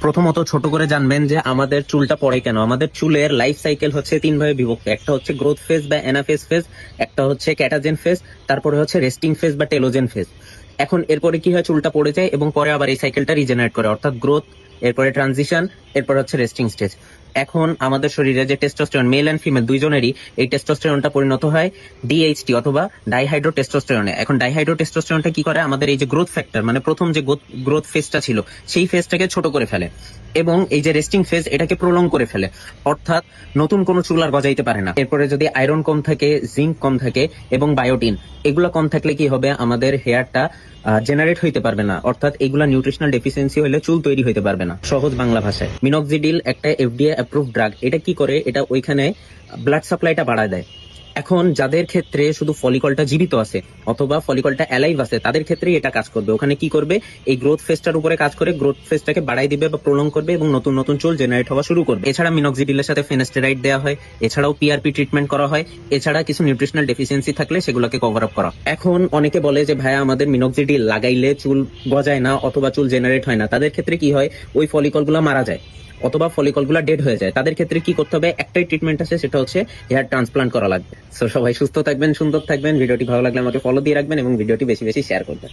প্রথমত ছোট করে জানবেন যে আমাদের চুলটা পড়ে কেন। আমাদের চুলের লাইফ সাইকেল হচ্ছে তিন ভাবে বিভক্ত। একটা হচ্ছে গ্রোথ ফেজ বা এনাফেজ ফেজ, একটা হচ্ছে ক্যাটাজেন ফেজ, তারপরে হচ্ছে রেস্টিং ফেজ বা টেলোজেন ফেজ। এখন এরপরে কি হয়, চুলটা পড়ে যায় এবং পরে আবার এই সাইকেলটা রিজেনারেট করে, অর্থাৎ গ্রোথ, এরপরে ট্রানজিশন, এরপর হচ্ছে রেস্টিং স্টেজ। এখন আমাদের শরীরে যে টেস্টোস্টেরন, মেল এন্ড ফিমেল দুইজনেরই এই টেস্টোস্টেরনটা পরিণত হয় ডিএইচটি অথবা ডাইহাইড্রো টেস্টোস্টেরনে। এখন ডাইহাইড্রো টেস্টোস্টেরনটা কি করে, আমাদের এই যে গ্রোথ ফ্যাক্টর মানে প্রথম যে গ্রোথ ফেজটা ছিল সেই ফেজটাকে ছোট করে ফেলে, এবং এই যে রেস্টিং ফেজ এটাকে প্রলং করে ফেলে, অর্থাৎ নতুন কোনো চুল আর গজাইতে পারে না। এরপরে যদি আয়রন কম থাকে, জিঙ্ক কম থাকে এবং বায়োটিন এগুলো কম থাকলে কি হবে, আমাদের হেয়ারটা জেনারেট হইতে পারবে না, অর্থাৎ এগুলা নিউট্রিশনাল ডেফিসিয়েন্সি হলে চুল তৈরি হইতে পারবে না। সহজ বাংলা ভাষায় মিনক্সিডিল একটা এফডিএ অ্যাপ্রুভড ড্রাগ। এটা কি করে, এটা ওইখানে ব্লাড সাপ্লাইটা বাড়ায় দেয়। এখন যাদের ক্ষেত্রে শুধু ফলিকলটা জীবিত আছে অথবা ফলিকলটা অ্যালাইভ আছে তাদের ক্ষেত্রে এটা কাজ করবে। ওখানে কি করবে, এই গ্রোথ ফেজটার উপরে কাজ করে গ্রোথ ফেজটাকে বাড়াই দিবে বা প্রলং করবে এবং নতুন নতুন চুল জেনারেট হওয়া শুরু করবে। এছাড়া মিনক্সিডিলের সাথে ফেনাস্টেরাইড দেওয়া হয়, এছাড়াও পিআরপি ট্রিটমেন্ট করা হয়, এছাড়া কিছু নিউট্রিশনাল ডেফিসিয়েন্সি থাকলে সেগুলোকে কভার আপ করা। এখন অনেকে বলে যে ভাইয়া আমাদের মিনক্সিডিল লাগাইলে চুল গজায় না অথবা চুল জেনারেট হয় না, তাদের ক্ষেত্রে কি হয়, ওই ফলিকলগুলো মারা যায় অথবা ফলিকলগুলো ডেড হয়ে যায়। তাদের ক্ষেত্রে কি করতে হবে, একটাই ট্রিটমেন্ট আছে, সেটা হচ্ছে হেয়ার ট্রান্সপ্লান্ট করা লাগবে। সো সবাই সুস্থ থাকবেন, সুন্দর থাকবেন। ভিডিওটি ভালো লাগলে আমাকে ফলো দিয়ে রাখবেন এবং ভিডিওটি বেশি বেশি শেয়ার করবেন।